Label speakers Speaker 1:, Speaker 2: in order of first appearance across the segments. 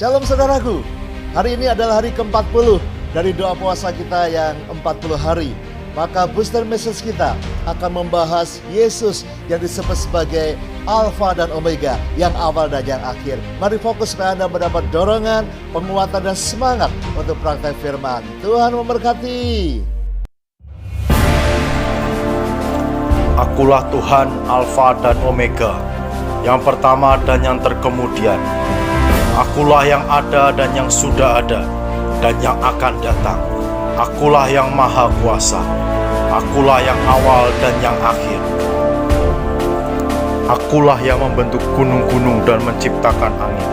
Speaker 1: Shalom saudaraku, hari ini adalah hari ke-40 dari doa puasa kita yang 40 hari. Maka booster message kita akan membahas Yesus yang disebut sebagai Alfa dan Omega, yang awal dan yang akhir. Mari fokus supaya Anda mendapat dorongan, penguatan dan semangat untuk praktek firman. Tuhan memberkati.
Speaker 2: Akulah Tuhan Alfa dan Omega, yang pertama dan yang terkemudian. Akulah yang ada dan yang sudah ada, dan yang akan datang. Akulah yang maha kuasa. Akulah yang awal dan yang akhir. Akulah yang membentuk gunung-gunung dan menciptakan angin.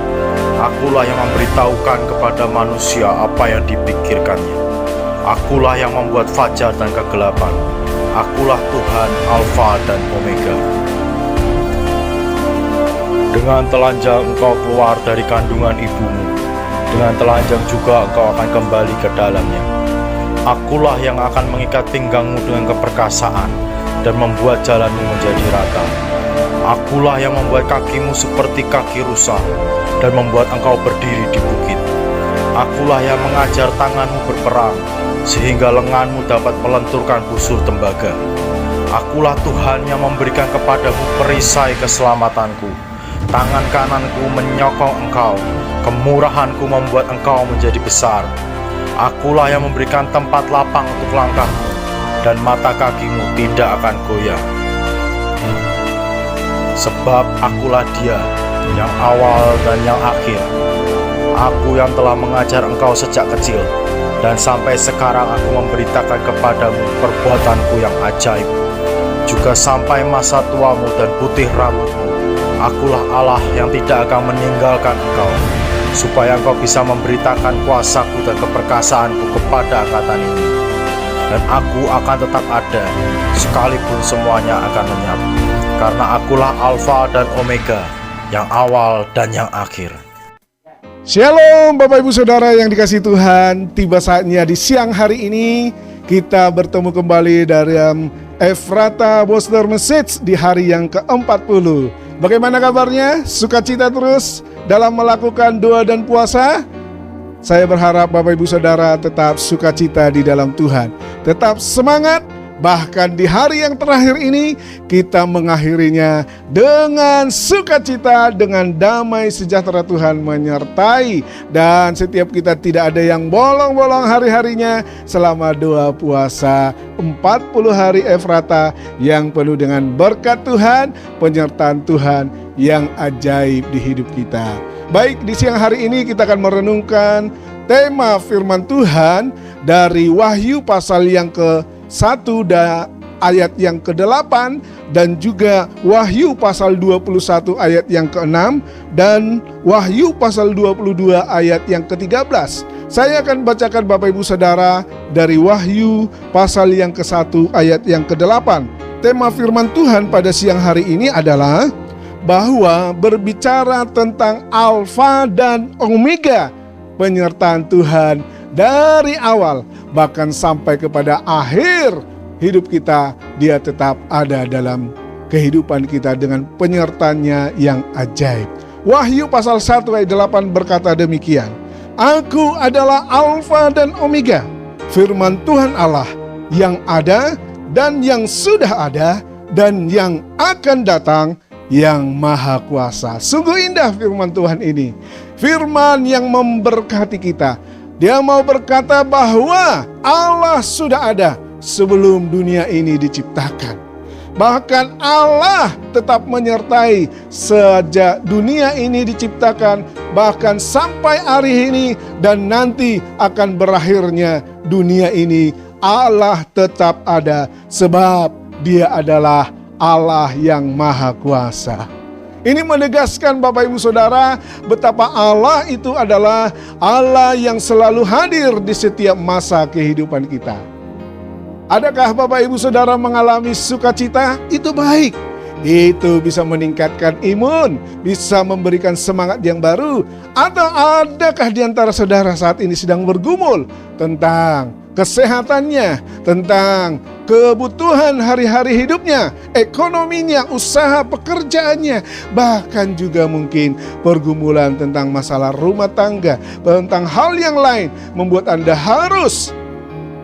Speaker 2: Akulah yang memberitahukan kepada manusia apa yang dipikirkannya. Akulah yang membuat fajar dan kegelapan. Akulah Tuhan Alfa dan Omega. Dengan telanjang engkau keluar dari kandungan ibumu, dengan telanjang juga engkau akan kembali ke dalamnya. Akulah yang akan mengikat pinggangmu dengan keperkasaan dan membuat jalanmu menjadi rata. Akulah yang membuat kakimu seperti kaki rusa dan membuat engkau berdiri di bukit. Akulah yang mengajar tanganmu berperang sehingga lenganmu dapat melenturkan busur tembaga. Akulah Tuhan yang memberikan kepadamu perisai keselamatanku. Tangan kananku menyokong engkau, kemurahanku membuat engkau menjadi besar. Akulah yang memberikan tempat lapang untuk langkahmu, dan mata kakimu tidak akan goyah. Sebab akulah Dia, yang awal dan yang akhir. Aku yang telah mengajar engkau sejak kecil, dan sampai sekarang aku memberitakan kepadamu perbuatanku yang ajaib. Juga sampai masa tuamu dan putih rambutmu, akulah Allah yang tidak akan meninggalkan engkau, supaya engkau bisa memberitakan kuasaku dan keperkasaanku kepada angkatan ini. Dan aku akan tetap ada, sekalipun semuanya akan lenyap. Karena akulah Alfa dan Omega, yang awal dan yang akhir.
Speaker 3: Shalom Bapak Ibu Saudara yang dikasihi Tuhan. Tiba saatnya di siang hari ini kita bertemu kembali dalam Ephrata Booster Message di hari yang ke-40. Bagaimana kabarnya? Sukacita terus dalam melakukan doa dan puasa? Saya berharap Bapak Ibu Saudara tetap sukacita di dalam Tuhan, tetap semangat. Bahkan di hari yang terakhir ini kita mengakhirinya dengan sukacita, dengan damai sejahtera Tuhan menyertai. Dan setiap kita tidak ada yang bolong-bolong hari-harinya selama doa puasa 40 hari Ephrata yang penuh dengan berkat Tuhan, penyertaan Tuhan yang ajaib di hidup kita. Baik, di siang hari ini kita akan merenungkan tema firman Tuhan dari Wahyu pasal yang ke-1 ayat yang ke-8 dan juga Wahyu pasal 21 ayat yang ke-6 dan Wahyu pasal 22 ayat yang ke-13. Saya akan bacakan Bapak Ibu Saudara dari Wahyu pasal yang ke-1 ayat yang ke-8. Tema firman Tuhan pada siang hari ini adalah bahwa berbicara tentang Alfa dan Omega, penyertaan Tuhan dari awal bahkan sampai kepada akhir hidup kita. Dia tetap ada dalam kehidupan kita dengan penyertaannya yang ajaib. Wahyu pasal 1 ayat 8 berkata demikian, Aku adalah Alfa dan Omega, firman Tuhan Allah yang ada dan yang sudah ada dan yang akan datang, yang maha kuasa. Sungguh indah firman Tuhan ini, firman yang memberkati kita. Dia mau berkata bahwa Allah sudah ada sebelum dunia ini diciptakan. Bahkan Allah tetap menyertai sejak dunia ini diciptakan, bahkan sampai hari ini dan nanti akan berakhirnya dunia ini. Allah tetap ada sebab Dia adalah Allah yang maha kuasa. Ini menegaskan Bapak Ibu Saudara betapa Allah itu adalah Allah yang selalu hadir di setiap masa kehidupan kita. Adakah Bapak Ibu Saudara mengalami sukacita? Itu baik. Itu bisa meningkatkan imun, bisa memberikan semangat yang baru. Atau adakah di antara saudara saat ini sedang bergumul tentang kesehatannya, tentang kebutuhan hari-hari hidupnya, ekonominya, usaha pekerjaannya, bahkan juga mungkin pergumulan tentang masalah rumah tangga, tentang hal yang lain membuat Anda harus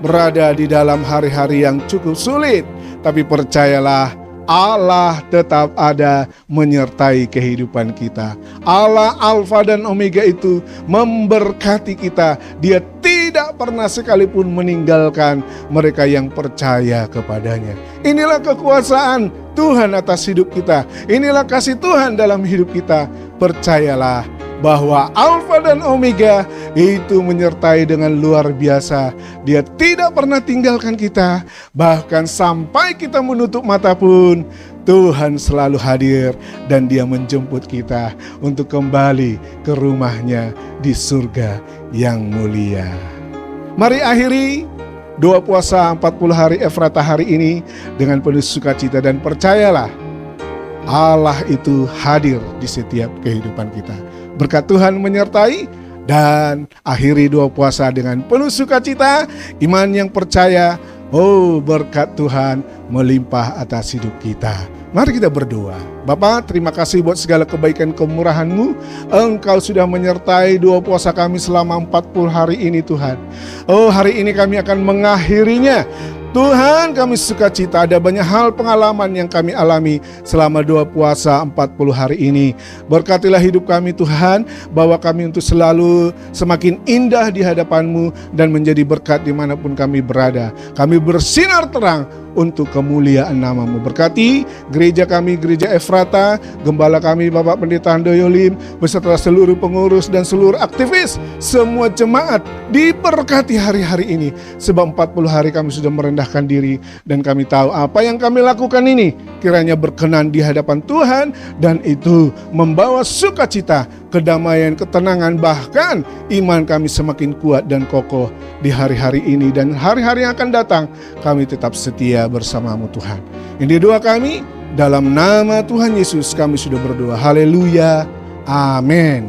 Speaker 3: berada di dalam hari-hari yang cukup sulit. Tapi percayalah, Allah tetap ada menyertai kehidupan kita. Allah Alfa dan Omega itu memberkati kita. Dia tidak pernah sekalipun meninggalkan mereka yang percaya kepadanya. Inilah kekuasaan Tuhan atas hidup kita. Inilah kasih Tuhan dalam hidup kita. Percayalah bahwa Alfa dan Omega itu menyertai dengan luar biasa. Dia tidak pernah tinggalkan kita. Bahkan sampai kita menutup mata pun, Tuhan selalu hadir dan Dia menjemput kita untuk kembali ke rumahnya di surga yang mulia. Mari akhiri doa puasa 40 hari Efrata hari ini dengan penuh sukacita, dan percayalah Allah itu hadir di setiap kehidupan kita. Berkat Tuhan menyertai, dan akhiri doa puasa dengan penuh sukacita, iman yang percaya, berkat Tuhan melimpah atas hidup kita. Mari kita berdoa. Bapa, terima kasih buat segala kebaikan kemurahan-Mu. Engkau sudah menyertai doa puasa kami selama 40 hari ini Tuhan. Hari ini kami akan mengakhirinya. Tuhan, kami sukacita, ada banyak hal pengalaman yang kami alami selama doa puasa 40 hari ini. Berkatilah hidup kami Tuhan, bawa kami untuk selalu semakin indah di hadapan-Mu dan menjadi berkat dimanapun kami berada. Kami bersinar terang untuk kemuliaan nama-Mu. Berkati gereja kami, Gereja Efrata, gembala kami Bapak Pendeta Handoyo Lim, beserta seluruh pengurus dan seluruh aktivis, semua jemaat diberkati hari-hari ini. Sebab 40 hari kami sudah merendahkan diri, dan kami tahu apa yang kami lakukan ini kiranya berkenan di hadapan Tuhan, dan itu membawa sukacita, kedamaian, ketenangan, bahkan iman kami semakin kuat dan kokoh di hari-hari ini dan hari-hari yang akan datang. Kami tetap setia bersama-Mu Tuhan. Ini doa kami, dalam nama Tuhan Yesus kami sudah berdoa. Haleluya, amin.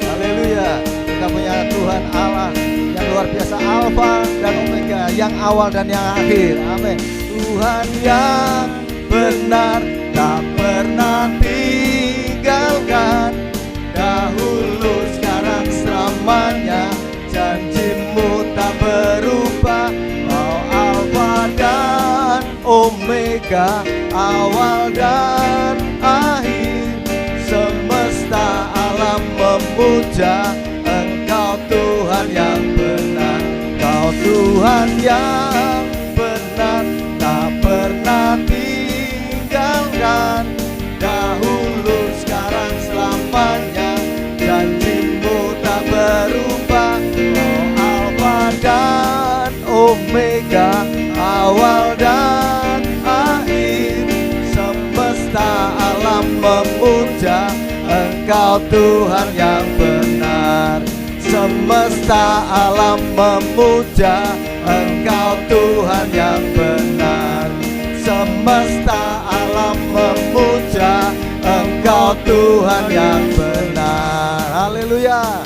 Speaker 4: Haleluya, kita punya Tuhan Allah yang luar biasa, Alfa dan Omega, yang awal dan yang akhir. Amin. Tuhan yang benar, tak pernah tinggalkan, dahulu sekarang selamanya. Janji-Mu tak berubah, Kau Alfa dan Omega, awal dan akhir. Semesta alam memuja Engkau Tuhan yang benar. Kau Tuhan yang benar, tak pernah tinggalkan, dahulu sekarang selamanya. Janji-Mu tak berubah, dan Omega, awal dan akhir. Semesta alam memuja Engkau Tuhan yang benar. Semesta alam memuja Engkau Tuhan yang benar. Semesta alam memuja Engkau Tuhan yang benar. Haleluya.